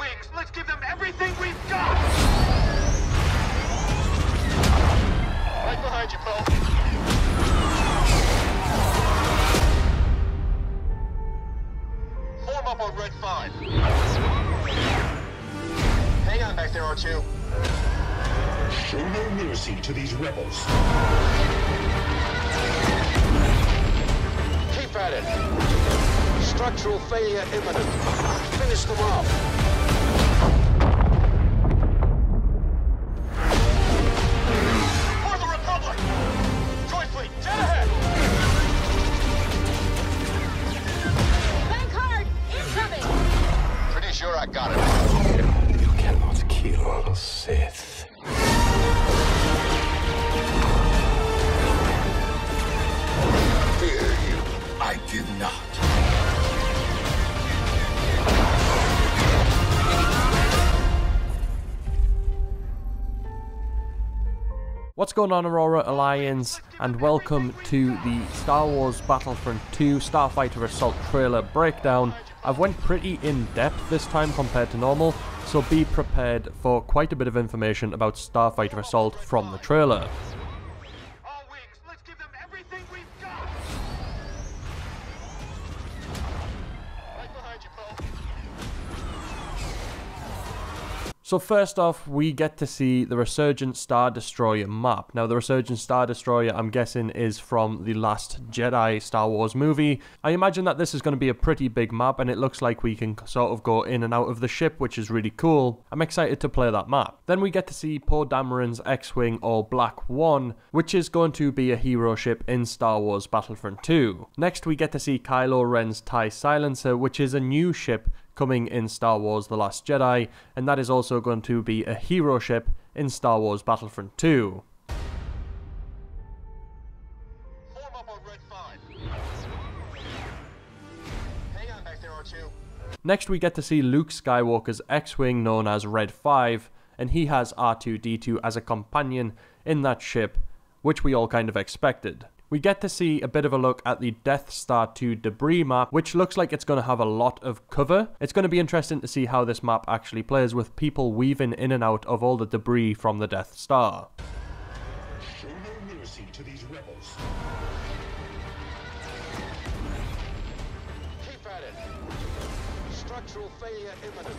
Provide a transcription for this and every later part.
wings! Let's give them everything we've got! Right behind you, Paul. Form up on Red 5. Hang on back there, R2. Show no mercy to these rebels. Keep at it. Structural failure imminent. Finish them off. For the Republic! Joy Fleet, dead ahead! Bank hard! Incoming! Pretty sure I got it. You cannot kill Sith. Fear you, I do not. What's going on, Aurora Alliance, and welcome to the Star Wars Battlefront 2 Starfighter Assault trailer breakdown. I've went pretty in-depth this time compared to normal, so be prepared for quite a bit of information about Starfighter Assault from the trailer. All wings, let's give them everything we've got! Right behind you, Paul. So first off, we get to see the Resurgent Star Destroyer map. Now, the Resurgent Star Destroyer, I'm guessing, is from the last Jedi Star Wars movie. I imagine that this is going to be a pretty big map, and it looks like we can sort of go in and out of the ship, which is really cool. I'm excited to play that map. Then we get to see Poe Dameron's X-Wing, or Black 1, which is going to be a hero ship in Star Wars Battlefront 2. Next, we get to see Kylo Ren's TIE Silencer, which is a new ship coming in Star Wars The Last Jedi, and that is also going to be a hero ship in Star Wars Battlefront 2. Form up on Red 5. Hang on back there, R2. Next, we get to see Luke Skywalker's X-Wing, known as Red 5, and he has R2-D2 as a companion in that ship, which we all kind of expected. We get to see a bit of a look at the Death Star 2 debris map, which looks like it's going to have a lot of cover. It's going to be interesting to see how this map actually plays, with people weaving in and out of all the debris from the Death Star. Show no mercy to these rebels. Keep at it. Structural failure imminent.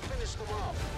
Finish them off.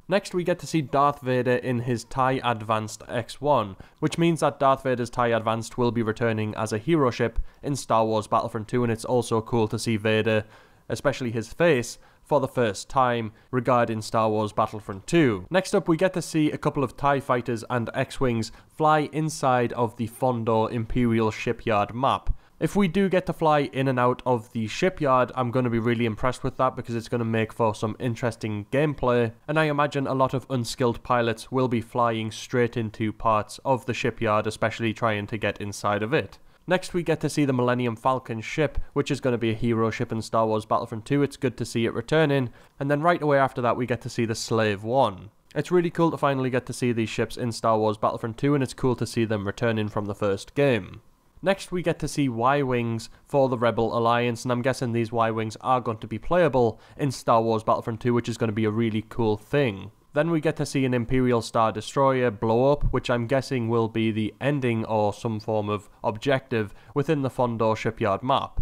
Next, we get to see Darth Vader in his TIE Advanced X1, which means that Darth Vader's TIE Advanced will be returning as a hero ship in Star Wars Battlefront 2, and it's also cool to see Vader, especially his face, for the first time regarding Star Wars Battlefront 2. Next up, we get to see a couple of TIE Fighters and X-Wings fly inside of the Fondor Imperial Shipyard map. If we do get to fly in and out of the shipyard, I'm going to be really impressed with that, because it's going to make for some interesting gameplay, and I imagine a lot of unskilled pilots will be flying straight into parts of the shipyard, especially trying to get inside of it. Next, we get to see the Millennium Falcon ship, which is going to be a hero ship in Star Wars Battlefront 2. It's good to see it returning, and then right away after that we get to see the Slave 1. It's really cool to finally get to see these ships in Star Wars Battlefront 2, and it's cool to see them returning from the first game. Next, we get to see Y-Wings for the Rebel Alliance, and I'm guessing these Y-Wings are going to be playable in Star Wars Battlefront 2, which is going to be a really cool thing. Then we get to see an Imperial Star Destroyer blow up, which I'm guessing will be the ending or some form of objective within the Fondor Shipyard map.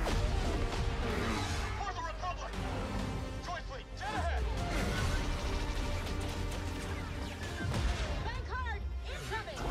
For the Republic! Joy Fleet, dead ahead! Bank hard! Incoming!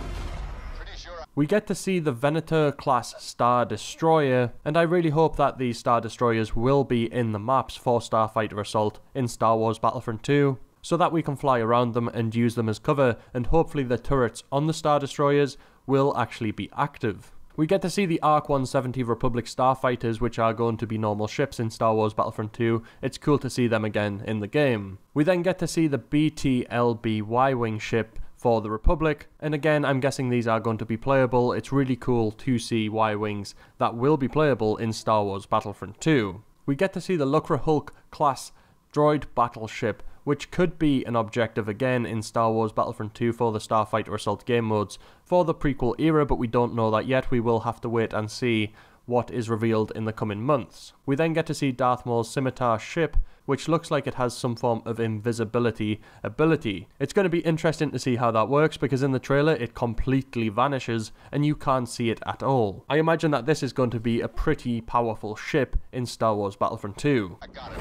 Pretty sure We get to see the Venator-class Star Destroyer, and I really hope that these Star Destroyers will be in the maps for Starfighter Assault in Star Wars Battlefront 2, so that we can fly around them and use them as cover, and hopefully the turrets on the Star Destroyers will actually be active. We get to see the ARC 170 Republic Starfighters, which are going to be normal ships in Star Wars Battlefront 2. It's cool to see them again in the game. We then get to see the BTLB Y-Wing ship for the Republic, and again I'm guessing these are going to be playable. It's really cool to see Y-Wings that will be playable in Star Wars Battlefront 2. We get to see the Lucrehulk class droid battleship, which could be an objective again in Star Wars Battlefront 2 for the Starfighter Assault game modes for the prequel era, but we don't know that yet. We will have to wait and see what is revealed in the coming months. We then get to see Darth Maul's Scimitar ship, which looks like it has some form of invisibility ability. It's going to be interesting to see how that works, because in the trailer it completely vanishes and you can't see it at all. I imagine that this is going to be a pretty powerful ship in Star Wars Battlefront 2. I got it.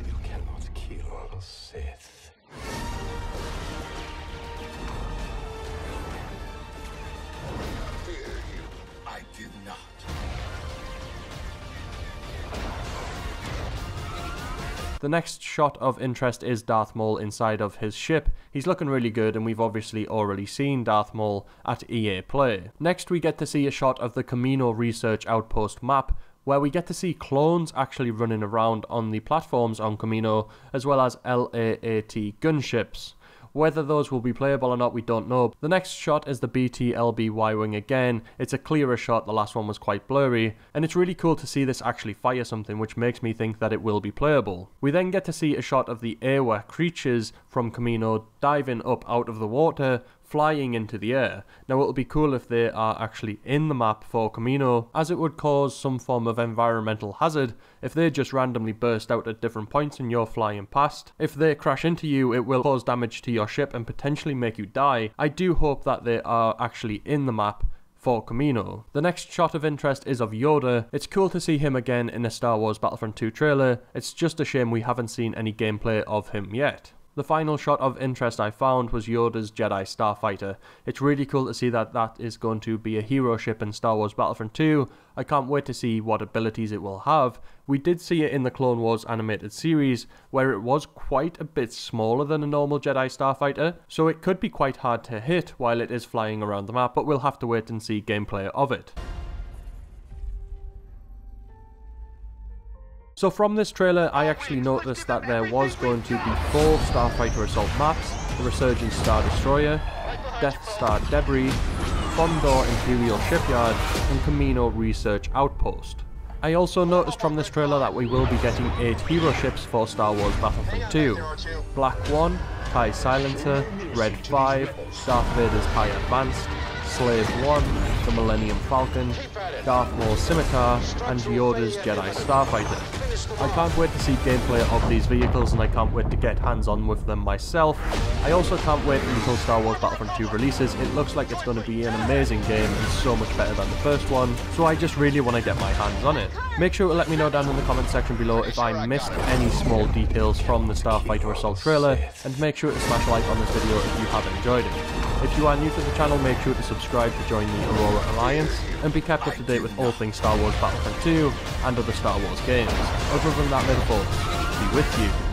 You cannot kill Sith. Fear you. I do not. The next shot of interest is Darth Maul inside of his ship. He's looking really good, and we've obviously already seen Darth Maul at EA Play. Next we get to see a shot of the Kamino Research Outpost map, where we get to see clones actually running around on the platforms on Kamino, as well as LAAT gunships. Whether those will be playable or not, we don't know. The next shot is the BT-LB Y-Wing again. It's a clearer shot, the last one was quite blurry, and it's really cool to see this actually fire something, which makes me think that it will be playable. We then get to see a shot of the Awa creatures from Kamino diving up out of the water, flying into the air. Now it'll be cool if they are actually in the map for Kamino, as it would cause some form of environmental hazard if they just randomly burst out at different points and you're flying past. If they crash into you, it will cause damage to your ship and potentially make you die. I do hope that they are actually in the map for Kamino. The next shot of interest is of Yoda. It's cool to see him again in a Star Wars Battlefront 2 trailer. It's just a shame we haven't seen any gameplay of him yet. The final shot of interest I found was Yoda's Jedi Starfighter. It's really cool to see that that is going to be a hero ship in Star Wars Battlefront 2. I can't wait to see what abilities it will have. We did see it in the Clone Wars animated series, where it was quite a bit smaller than a normal Jedi Starfighter, so it could be quite hard to hit while it is flying around the map, but we'll have to wait and see gameplay of it. So from this trailer, I actually noticed that there was going to be 4 Starfighter assault maps: the Resurgent Star Destroyer, Death Star Debris, Fondor Imperial Shipyard, and Kamino Research Outpost. I also noticed from this trailer that we will be getting 8 hero ships for Star Wars Battlefront 2. Black 1, TIE Silencer, Red 5, Darth Vader's TIE Advanced, Slave 1, the Millennium Falcon, Darth Maul's Scimitar, and Yoda's Jedi Starfighter. I can't wait to see gameplay of these vehicles, and I can't wait to get hands-on with them myself. I also can't wait until Star Wars Battlefront 2 releases. It looks like it's going to be an amazing game and so much better than the first one, so I just really want to get my hands on it. Make sure to let me know down in the comment section below if I missed any small details from the Starfighter Assault trailer, and make sure to smash a like on this video if you have enjoyed it. If you are new to the channel, make sure to subscribe to join the Aurora Alliance, and be kept up to date with all things Star Wars Battlefront 2 and other Star Wars games. Other than that, may the Force be with you.